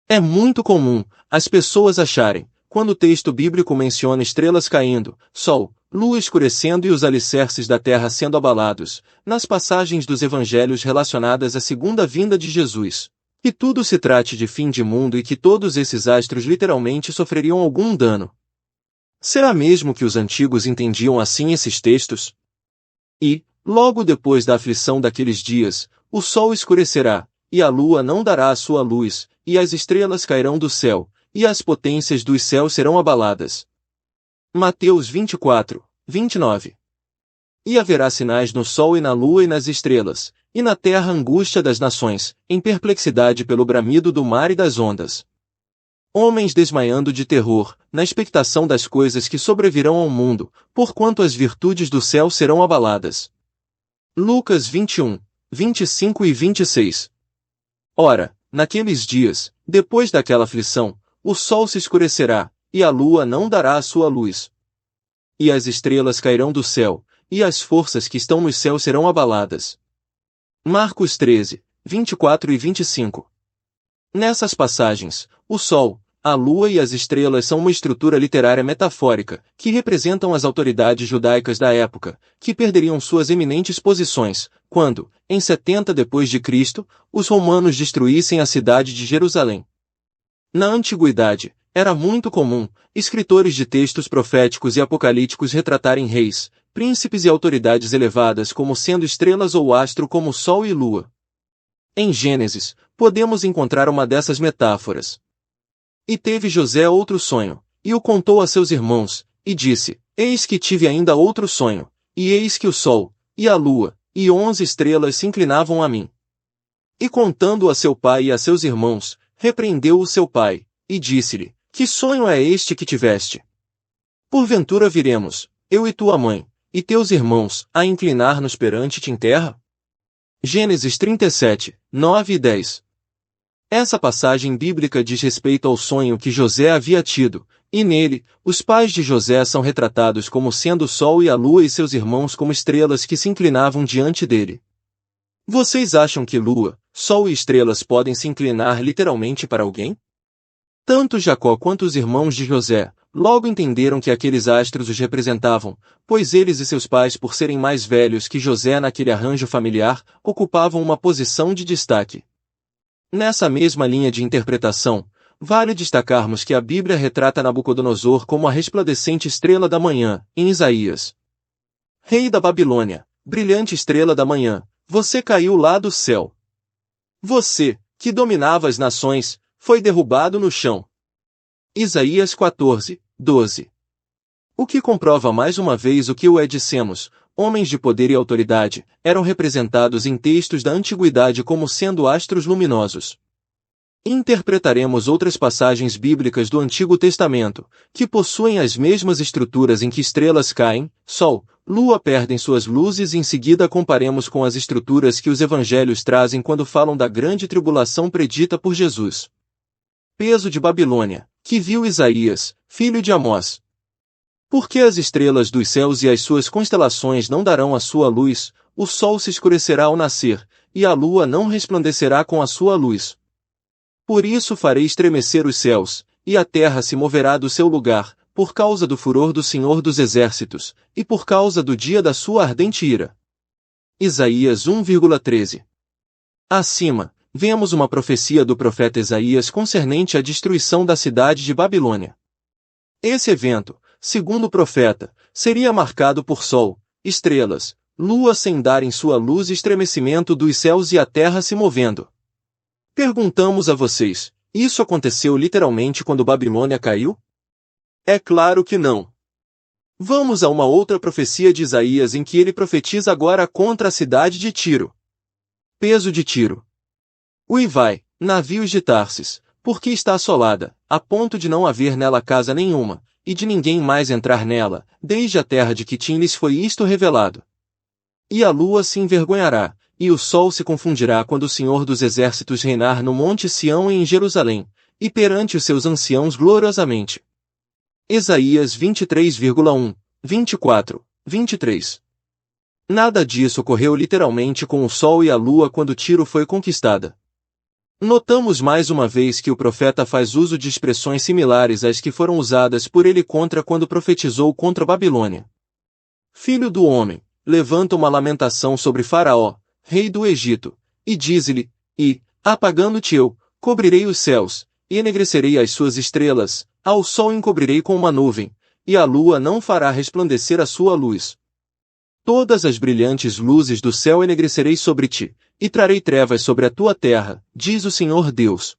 É muito comum as pessoas acharem, quando o texto bíblico menciona estrelas caindo, sol, lua escurecendo e os alicerces da terra sendo abalados, nas passagens dos evangelhos relacionadas à segunda vinda de Jesus, que tudo se trate de fim de mundo e que todos esses astros literalmente sofreriam algum dano. Será mesmo que os antigos entendiam assim esses textos? E, logo depois da aflição daqueles dias, o sol escurecerá, e a lua não dará a sua luz, e as estrelas cairão do céu, e as potências dos céus serão abaladas. Mateus 24, 29. E haverá sinais no sol e na lua e nas estrelas, e na terra angústia das nações, em perplexidade pelo bramido do mar e das ondas. Homens desmaiando de terror, na expectação das coisas que sobrevirão ao mundo, porquanto as virtudes do céu serão abaladas. Lucas 21, 25 e 26. Ora, naqueles dias, depois daquela aflição, o sol se escurecerá, e a lua não dará a sua luz. E as estrelas cairão do céu, e as forças que estão nos céus serão abaladas. Marcos 13, 24 e 25. Nessas passagens, o sol, a lua e as estrelas são uma estrutura literária metafórica, que representam as autoridades judaicas da época, que perderiam suas eminentes posições, quando, em 70 d.C., os romanos destruíssem a cidade de Jerusalém. Na antiguidade, era muito comum, escritores de textos proféticos e apocalípticos retratarem reis, príncipes e autoridades elevadas como sendo estrelas ou astro como sol e lua. Em Gênesis, podemos encontrar uma dessas metáforas. E teve José outro sonho, e o contou a seus irmãos, e disse, eis que tive ainda outro sonho, e eis que o sol, e a lua, e 11 estrelas se inclinavam a mim. E contando a seu pai e a seus irmãos, repreendeu o seu pai, e disse-lhe, que sonho é este que tiveste? Porventura viremos, eu e tua mãe, e teus irmãos, a inclinar-nos perante-te em terra? Gênesis 37, 9 e 10. Essa passagem bíblica diz respeito ao sonho que José havia tido, e nele, os pais de José são retratados como sendo o sol e a lua e seus irmãos como estrelas que se inclinavam diante dele. Vocês acham que lua, sol e estrelas podem se inclinar literalmente para alguém? Tanto Jacó quanto os irmãos de José, logo entenderam que aqueles astros os representavam, pois eles e seus pais, por serem mais velhos que José naquele arranjo familiar, ocupavam uma posição de destaque. Nessa mesma linha de interpretação, vale destacarmos que a Bíblia retrata Nabucodonosor como a resplandecente estrela da manhã, em Isaías. Rei da Babilônia, brilhante estrela da manhã, você caiu lá do céu. Você, que dominava as nações, foi derrubado no chão. Isaías 14, 12. O que comprova mais uma vez o que dissemos, homens de poder e autoridade, eram representados em textos da antiguidade como sendo astros luminosos. Interpretaremos outras passagens bíblicas do Antigo Testamento, que possuem as mesmas estruturas em que estrelas caem, sol, lua perdem suas luzes e em seguida comparemos com as estruturas que os evangelhos trazem quando falam da grande tribulação predita por Jesus. Peso de Babilônia, que viu Isaías, filho de Amós. Porque as estrelas dos céus e as suas constelações não darão a sua luz, o sol se escurecerá ao nascer, e a lua não resplandecerá com a sua luz. Por isso farei estremecer os céus, e a terra se moverá do seu lugar, por causa do furor do Senhor dos Exércitos, e por causa do dia da sua ardente ira. Isaías 1,13. Acima, vemos uma profecia do profeta Isaías concernente à destruição da cidade de Babilônia. Esse evento, segundo o profeta, seria marcado por sol, estrelas, lua sem darem sua luz e estremecimento dos céus e a terra se movendo. Perguntamos a vocês, isso aconteceu literalmente quando Babilônia caiu? É claro que não. Vamos a uma outra profecia de Isaías em que ele profetiza agora contra a cidade de Tiro. Peso de Tiro. Uivai, navios de Tarsis, porque está assolada, a ponto de não haver nela casa nenhuma, e de ninguém mais entrar nela, desde a terra de Quitim lhes foi isto revelado. E a lua se envergonhará, e o sol se confundirá quando o Senhor dos Exércitos reinar no monte Sião e em Jerusalém, e perante os seus anciãos gloriosamente. Isaías 23,1, 24, 23. Nada disso ocorreu literalmente com o sol e a lua quando Tiro foi conquistada. Notamos mais uma vez que o profeta faz uso de expressões similares às que foram usadas por ele quando profetizou contra a Babilônia. Filho do homem, levanta uma lamentação sobre Faraó, rei do Egito, e dize-lhe, apagando-te eu, cobrirei os céus, e enegrecerei as suas estrelas, ao sol encobrirei com uma nuvem, e a lua não fará resplandecer a sua luz. Todas as brilhantes luzes do céu enegrecerei sobre ti, e trarei trevas sobre a tua terra, diz o Senhor Deus.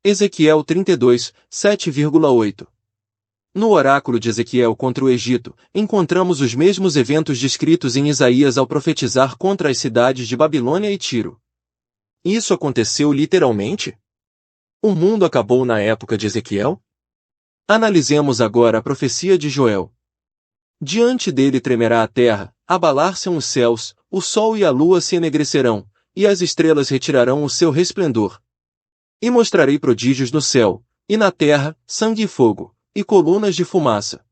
Ezequiel 32, 7,8. No oráculo de Ezequiel contra o Egito, encontramos os mesmos eventos descritos em Isaías ao profetizar contra as cidades de Babilônia e Tiro. Isso aconteceu literalmente? O mundo acabou na época de Ezequiel? Analisemos agora a profecia de Joel. Diante dele tremerá a terra, abalar-se-ão os céus, o sol e a lua se enegrecerão, e as estrelas retirarão o seu resplendor. E mostrarei prodígios no céu, e na terra, sangue e fogo, e colunas de fumaça.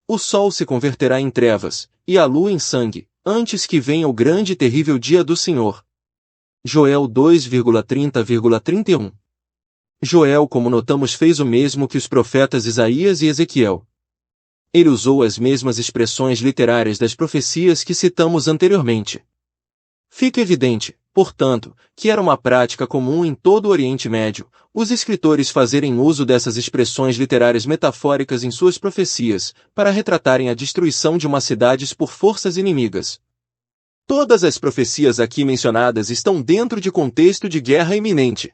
O sol se converterá em trevas, e a lua em sangue, antes que venha o grande e terrível dia do Senhor. Joel 2,30,31. Joel, como notamos, fez o mesmo que os profetas Isaías e Ezequiel. Ele usou as mesmas expressões literárias das profecias que citamos anteriormente. Fica evidente, portanto, que era uma prática comum em todo o Oriente Médio, os escritores fazerem uso dessas expressões literárias metafóricas em suas profecias, para retratarem a destruição de uma cidade por forças inimigas. Todas as profecias aqui mencionadas estão dentro de contexto de guerra iminente.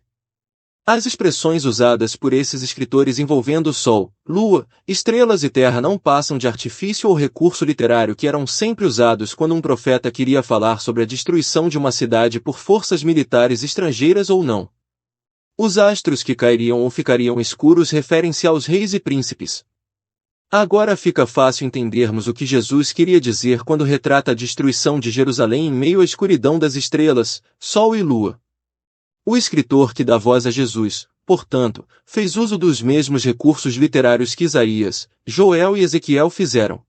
As expressões usadas por esses escritores envolvendo sol, lua, estrelas e terra não passam de artifício ou recurso literário que eram sempre usados quando um profeta queria falar sobre a destruição de uma cidade por forças militares estrangeiras ou não. Os astros que cairiam ou ficariam escuros referem-se aos reis e príncipes. Agora fica fácil entendermos o que Jesus queria dizer quando retrata a destruição de Jerusalém em meio à escuridão das estrelas, sol e lua. O escritor que dá voz a Jesus, portanto, fez uso dos mesmos recursos literários que Isaías, Joel e Ezequiel fizeram.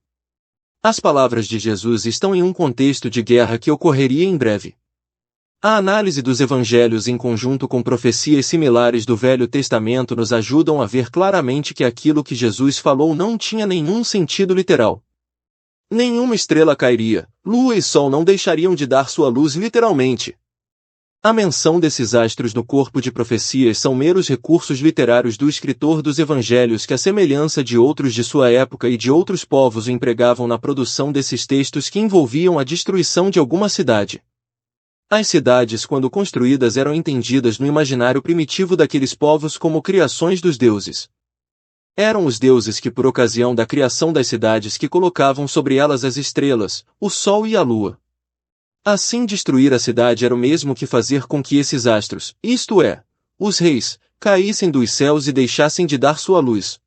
As palavras de Jesus estão em um contexto de guerra que ocorreria em breve. A análise dos evangelhos em conjunto com profecias similares do Velho Testamento nos ajudam a ver claramente que aquilo que Jesus falou não tinha nenhum sentido literal. Nenhuma estrela cairia, lua e sol não deixariam de dar sua luz literalmente. A menção desses astros no corpo de profecias são meros recursos literários do escritor dos evangelhos que, à semelhança de outros de sua época e de outros povos, o empregavam na produção desses textos que envolviam a destruição de alguma cidade. As cidades, quando construídas, eram entendidas no imaginário primitivo daqueles povos como criações dos deuses. Eram os deuses que, por ocasião da criação das cidades, que colocavam sobre elas as estrelas, o sol e a lua. Assim, destruir a cidade era o mesmo que fazer com que esses astros, isto é, os reis, caíssem dos céus e deixassem de dar sua luz.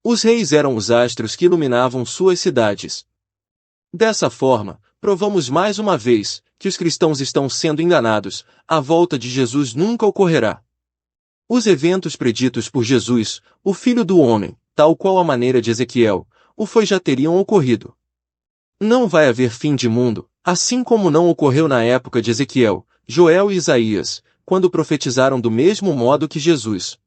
Os reis eram os astros que iluminavam suas cidades. Dessa forma, provamos mais uma vez que os cristãos estão sendo enganados, a volta de Jesus nunca ocorrerá. Os eventos preditos por Jesus, o Filho do Homem, tal qual a maneira de Ezequiel, o foi já teriam ocorrido. Não vai haver fim de mundo, assim como não ocorreu na época de Ezequiel, Joel e Isaías, quando profetizaram do mesmo modo que Jesus.